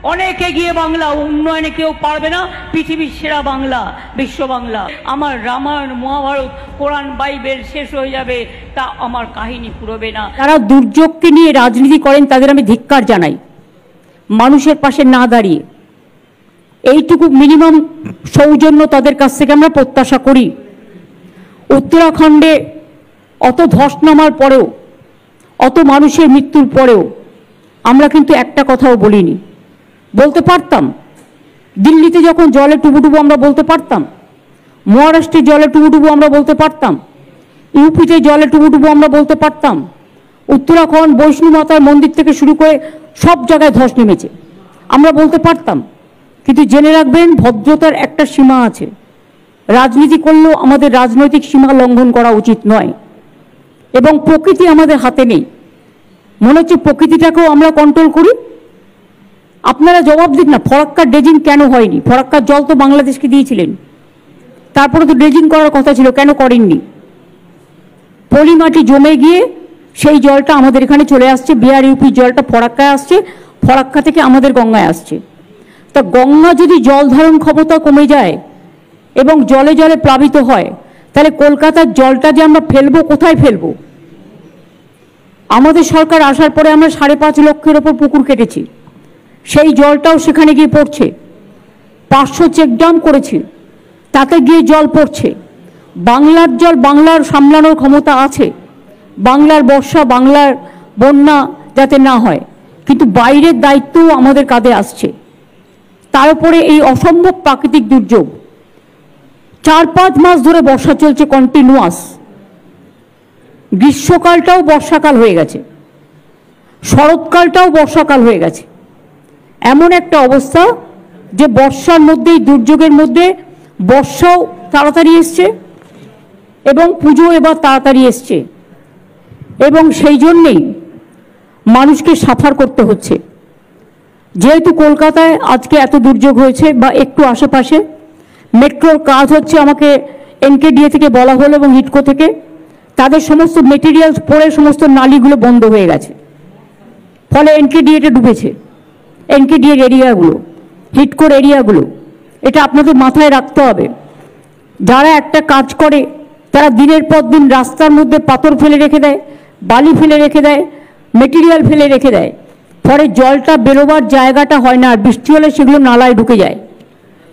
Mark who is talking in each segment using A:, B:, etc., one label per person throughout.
A: অনেক এগিয়ে বাংলা, উন্নয়নে কেউ পারবে না, পৃথিবীর সেরা বাংলা, বিশ্ব বাংলা। আমার রামায়ণ, মহাভারত, কোরআন, বাইবেল শেষ হয়ে যাবে, তা আমার কাহিনী পুরোবে না।
B: যারা দুর্যোগকে নিয়ে রাজনীতি করেন তাদের আমি ধিক্কার জানাই, মানুষের পাশে না দাঁড়িয়ে। এইটুকু মিনিমাম সৌজন্য তাদের কাছ থেকে আমরা প্রত্যাশা করি। উত্তরাখণ্ডে অত ধস নামার পরেও, অত মানুষের মৃত্যুর পরেও আমরা কিন্তু একটা কথাও বলিনি। বলতে পারতাম, দিল্লিতে যখন জলে টুবুটুবু আমরা বলতে পারতাম, মহারাষ্ট্রে জলে টুবুটুবু আমরা বলতে পারতাম, ইউপিতে জলে টুবুটুবু আমরা বলতে পারতাম। উত্তরাখণ্ড বৈষ্ণো মাতার মন্দির থেকে শুরু করে সব জায়গায় ধস নেমেছে, আমরা বলতে পারতাম। কিন্তু জেনে রাখবেন, ভদ্রতার একটা সীমা আছে। রাজনীতি করলেও আমাদের রাজনৈতিক সীমা লঙ্ঘন করা উচিত নয়। এবং প্রকৃতি আমাদের হাতে নেই, মনে হচ্ছে প্রকৃতিটাকেও আমরা কন্ট্রোল করি। আপনারা জবাব দিন না, ফরাক্কার ড্রেজিং কেন হয়নি? ফরাক্কার জল তো বাংলাদেশকে দিয়েছিলেন, তারপরে তো ড্রেজিং করার কথা ছিল, কেন করেননি? পলি মাটি জমে গিয়ে সেই জলটা আমাদের এখানে চলে আসছে, বিহার ইউপির জলটা ফরাক্কায় আসছে, ফরাক্কা থেকে আমাদের গঙ্গায় আসছে। তা গঙ্গা যদি জল ধারণ ক্ষমতা কমে যায় এবং জলে জলে প্লাবিত হয়, তাহলে কলকাতার জলটা যে আমরা ফেলবো, কোথায় ফেলবো? আমাদের সরকার আসার পরে আমরা 5.5 লক্ষের ওপর পুকুর কেটেছি, সেই জলটাও সেখানে গিয়ে পড়ছে। 500 চেকডাম করেছি, তাতে গিয়ে জল পড়ছে। বাংলার জল বাংলার সামলানোর ক্ষমতা আছে, বাংলার বর্ষা, বাংলার বন্যা যাতে না হয়, কিন্তু বাইরের দায়িত্বও আমাদের কাঁধে আসছে। তার উপরে এই অসম্ভব প্রাকৃতিক দুর্যোগ, 4-5 মাস ধরে বর্ষা চলছে কন্টিনিউয়াস। গ্রীষ্মকালটাও বর্ষাকাল হয়ে গেছে, শরৎকালটাও বর্ষাকাল হয়ে গেছে। এমন একটা অবস্থা যে বর্ষার মধ্যেই, দুর্যোগের মধ্যে বর্ষাও তাড়াতাড়ি এসছে এবং পুজো এবার তাড়াতাড়ি এসছে, এবং সেই জন্যেই মানুষকে সাফার করতে হচ্ছে। যেহেতু কলকাতায় আজকে এত দুর্যোগ হয়েছে বা একটু আশেপাশে, মেট্রোর কাজ হচ্ছে, আমাকে এনকেডিএ থেকে বলা হলো এবং হিটকো থেকে, তাদের সমস্ত মেটেরিয়ালস পড়ে সমস্ত নালীগুলো বন্ধ হয়ে গেছে, ফলে এনকেডিএটা ডুবেছে। এনকেডিএর এরিয়াগুলো, হিটকোর এরিয়াগুলো, এটা আপনাদের মাথায় রাখতে হবে। যারা একটা কাজ করে তারা দিনের পর দিন রাস্তার মধ্যে পাথর ফেলে রেখে দেয়, বালি ফেলে রেখে দেয়, মেটেরিয়াল ফেলে রেখে দেয়, ফলে জলটা বেরোবার জায়গাটা হয় না, আর বৃষ্টি হলে সেগুলো নালায় ঢুকে যায়।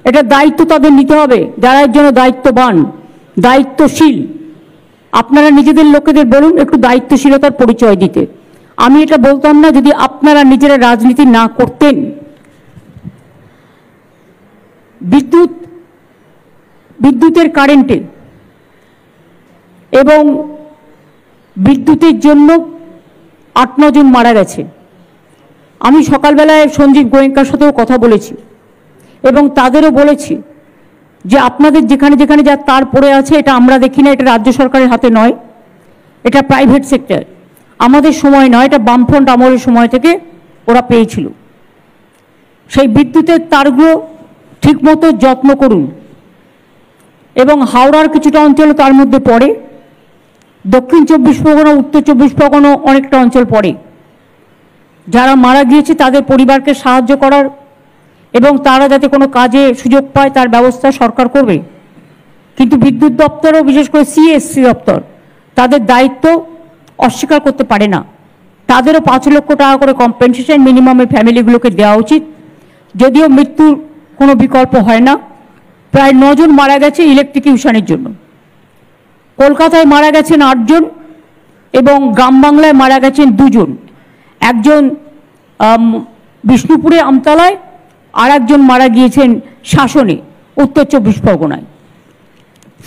B: এটা দায়িত্ব তাদের নিতে হবে, যারা এর জন্য দায়িত্ববান, দায়িত্বশীল। আপনারা নিজেদের লোকেদের বলুন একটু দায়িত্বশীলতার পরিচয় দিতে। আমি এটা বলতাম না যদি আপনারা নিজেরা রাজনীতি না করতেন। বিদ্যুতের কারেন্টে এবং বিদ্যুতের জন্য 8-9 জন মারা গেছে। আমি সকালবেলায় সঞ্জীব গোয়েঙ্কার সাথেও কথা বলেছি এবং তাদেরও বলেছি যে আপনাদের যেখানে যেখানে যা তার পড়ে আছে, এটা আমরা দেখি না, এটা রাজ্য সরকারের হাতে নয়, এটা প্রাইভেট সেক্টর, আমাদের সময় নয়, এটা বামফ্রন্ট আমলের সময় থেকে ওরা পেয়েছিল। সেই বিদ্যুতের তারগুলো ঠিকমতো যত্ন করুন। এবং হাওড়ার কিছুটা অঞ্চল তার মধ্যে পড়ে, দক্ষিণ 24 পরগনা, উত্তর 24 পরগনা অনেকটা অঞ্চল পড়ে। যারা মারা গিয়েছে তাদের পরিবারকে সাহায্য করার এবং তারা যাতে কোনো কাজে সুযোগ পায় তার ব্যবস্থা সরকার করবে। কিন্তু বিদ্যুৎ দপ্তরও, বিশেষ করে সিএসসি দপ্তর, তাদের দায়িত্ব অস্বীকার করতে পারে না। তাদেরও 5 লক্ষ টাকা করে কম্পেনসেশন মিনিমামে ফ্যামিলিগুলোকে দেওয়া উচিত। যদিও মৃত্যুর কোনো বিকল্প হয় না। প্রায় 9 জন মারা গেছে ইলেকট্রিকিউশনের জন্য। কলকাতায় মারা গেছেন 8 জন এবং গ্রাম বাংলায় মারা গেছেন 2 জন। একজন বিষ্ণুপুরে আমতলায়, আর একজন মারা গিয়েছেন শাসনে, উত্তর 24 পরগনায়।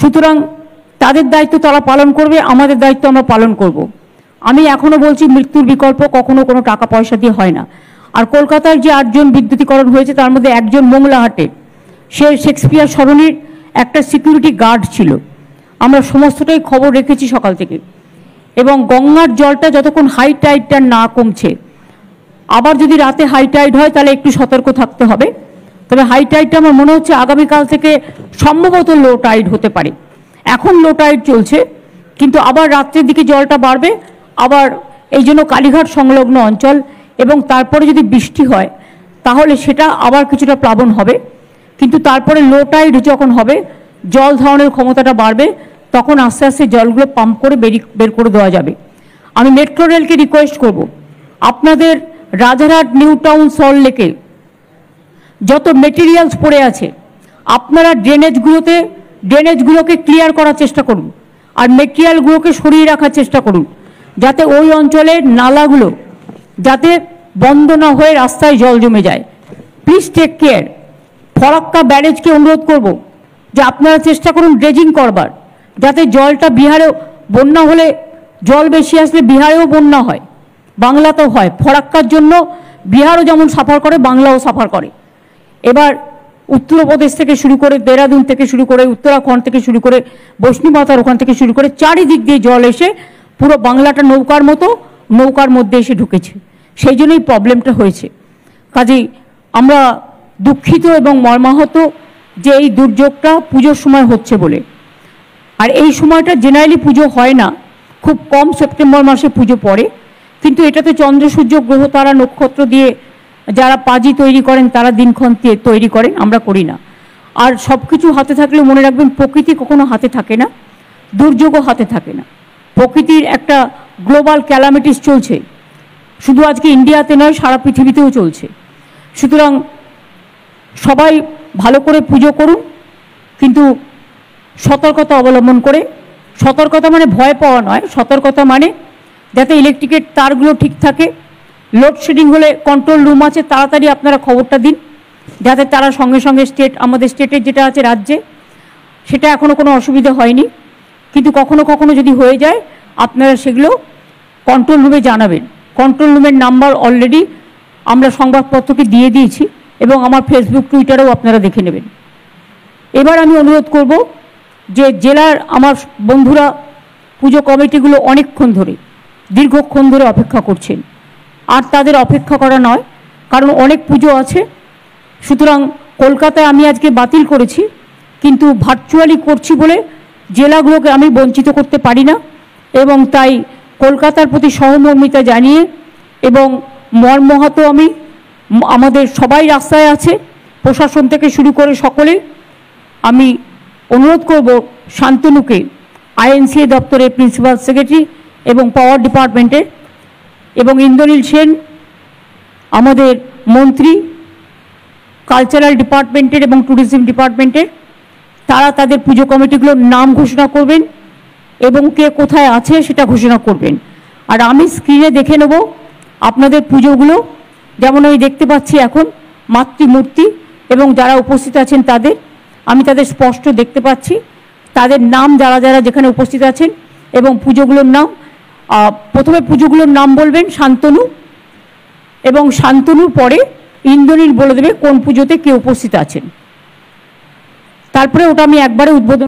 B: সুতরাং তাদের দায়িত্ব তারা পালন করবে, আমাদের দায়িত্ব আমরা পালন করব। আমি এখনো বলছি, মৃত্যুর বিকল্প কখনো কোনো টাকা পয়সা দিয়ে হয় না। আর কলকাতার যে 8 জন বিদ্যুতীকরণ হয়েছে তার মধ্যে একজন মোংলাহাটে, সে শেক্সপিয়ার সরণির একটা সিকিউরিটি গার্ড ছিল। আমরা সমস্তটাই খবর রেখেছি সকাল থেকে। এবং গঙ্গার জলটা যতক্ষণ হাই টাইডটা না কমছে, আবার যদি রাতে হাই টাইড হয় তাহলে একটু সতর্ক থাকতে হবে। তবে হাই টাইডটা আমার মনে হচ্ছে আগামীকাল থেকে সম্ভবত লো টাইড হতে পারে। এখন লো টাইড চলছে, কিন্তু আবার রাত্রের দিকে জলটা বাড়বে। আবার এই জন্য কালীঘাট সংলগ্ন অঞ্চল এবং তারপরে যদি বৃষ্টি হয় তাহলে সেটা আবার কিছুটা প্লাবন হবে, কিন্তু তারপরে লো টাইড যখন হবে, জল ধারণের ক্ষমতাটা বাড়বে, তখন আস্তে আস্তে জলগুলো পাম্প করে বের করে দেওয়া যাবে। আমি মেট্রো রেলকে রিকোয়েস্ট করব, আপনাদের রাজারহাট নিউ টাউন সল্ট লেকে যত মেটেরিয়ালস পড়ে আছে আপনারা ড্রেনেজগুলোকে ক্লিয়ার করার চেষ্টা করুন, আর মেটেরিয়ালগুলোকে সরিয়ে রাখার চেষ্টা করুন, যাতে ওই অঞ্চলের নালাগুলো যাতে বন্ধ না হয়ে রাস্তায় জল জমে যায়। Please take care. ফরাক্কা ব্যারেজকে অনুরোধ করব যে আপনারা চেষ্টা করুন ড্রেজিং করবার, যাতে জলটা বিহারেও, বন্যা হলে জল বেশি আসলে বিহারেও বন্যা হয়, বাংলাতেও হয়। ফরাক্কার জন্য বিহারও যেমন সাফার করে, বাংলাও সাফার করে। এবার উত্তরপ্রদেশ থেকে শুরু করে, দেরাদুন থেকে শুরু করে, উত্তরাখণ্ড থেকে শুরু করে, বৈষ্ণীমাতার ওখান থেকে শুরু করে চারিদিক দিয়ে জল এসে পুরো বাংলাটা নৌকার মধ্যে এসে ঢুকেছে, সেই জন্যই প্রবলেমটা হয়েছে। কাজেই আমরা দুঃখিত এবং মর্মাহত যে এই দুর্যোগটা পুজোর সময় হচ্ছে বলে। আর এই সময়টা জেনারেলি পুজো হয় না, খুব কম সেপ্টেম্বর মাসে পুজো পড়ে, কিন্তু এটাতে চন্দ্র সূর্য গ্রহ তারা নক্ষত্র দিয়ে যারা পাজি তৈরি করেন তারা দিনক্ষণ তৈরি করেন, আমরা করি না। আর সব কিছু হাতে থাকলে মনে রাখবেন প্রকৃতি কখনো হাতে থাকে না, দুর্যোগও হাতে থাকে না। প্রকৃতির একটা গ্লোবাল ক্যালামিটিস চলছে, শুধু আজকে ইন্ডিয়াতে নয়, সারা পৃথিবীতেও চলছে। সুতরাং সবাই ভালো করে পুজো করুন, কিন্তু সতর্কতা অবলম্বন করে। সতর্কতা মানে ভয় পাওয়া নয়, সতর্কতা মানে যাতে ইলেকট্রিকের তারগুলো ঠিক থাকে। লোডশেডিং হলে কন্ট্রোল রুম আছে, তাড়াতাড়ি আপনারা খবরটা দিন, যাতে তারা সঙ্গে সঙ্গে আমাদের স্টেটের যেটা আছে রাজ্যে, সেটা এখনও কোনো অসুবিধা হয়নি, কিন্তু কখনো কখনো যদি হয়ে যায় আপনারা সেগুলো কন্ট্রোল রুমে জানাবেন। কন্ট্রোল রুমের নাম্বার অলরেডি আমরা সংবাদপত্রকে দিয়ে দিয়েছি এবং আমার ফেসবুক টুইটারেও আপনারা দেখে নেবেন। এবার আমি অনুরোধ করব যে জেলার আমার বন্ধুরা পুজো কমিটিগুলো অনেকক্ষণ ধরে, দীর্ঘক্ষণ ধরে অপেক্ষা করছেন, আর তাদের অপেক্ষা করা নয়, কারণ অনেক পুজো আছে। সুতরাং কলকাতায় আমি আজকে বাতিল করেছি, কিন্তু ভার্চুয়ালি করছি বলে জেলাগুলোকে আমি বঞ্চিত করতে পারি না, এবং তাই কলকাতার প্রতি সহমর্মিতা জানিয়ে এবং মর্মাহত আমি, আমাদের সবাই রাস্তায় আছে, প্রশাসন থেকে শুরু করে সকলে, আমি অনুরোধ করব শান্তনুকে, আইএনসিএ দপ্তরের প্রিন্সিপাল সেক্রেটারি এবং পাওয়ার ডিপার্টমেন্টের, এবং ইন্দ্রনীল সেন আমাদের মন্ত্রী কালচারাল ডিপার্টমেন্টের এবং ট্যুরিজম ডিপার্টমেন্টের, তারা তাদের পুজো কমিটিগুলোর নাম ঘোষণা করবেন এবং কে কোথায় আছে সেটা ঘোষণা করবেন। আর আমি স্ক্রিনে দেখে নেব আপনাদের পুজোগুলো, যেমন আমি দেখতে পাচ্ছি এখন মাতৃমূর্তি এবং যারা উপস্থিত আছেন তাদের, আমি তাদের স্পষ্ট দেখতে পাচ্ছি, তাদের নাম যারা যারা যেখানে উপস্থিত আছেন এবং পুজোগুলোর নাম। প্রথমে পুজোগুলোর নাম বলবেন শান্তনু, এবং শান্তনুর পরে ইন্দ্রনীল বলে দেবে কোন পুজোতে কে উপস্থিত আছেন, তারপরে ওটা আমি একবারে উদ্বোধন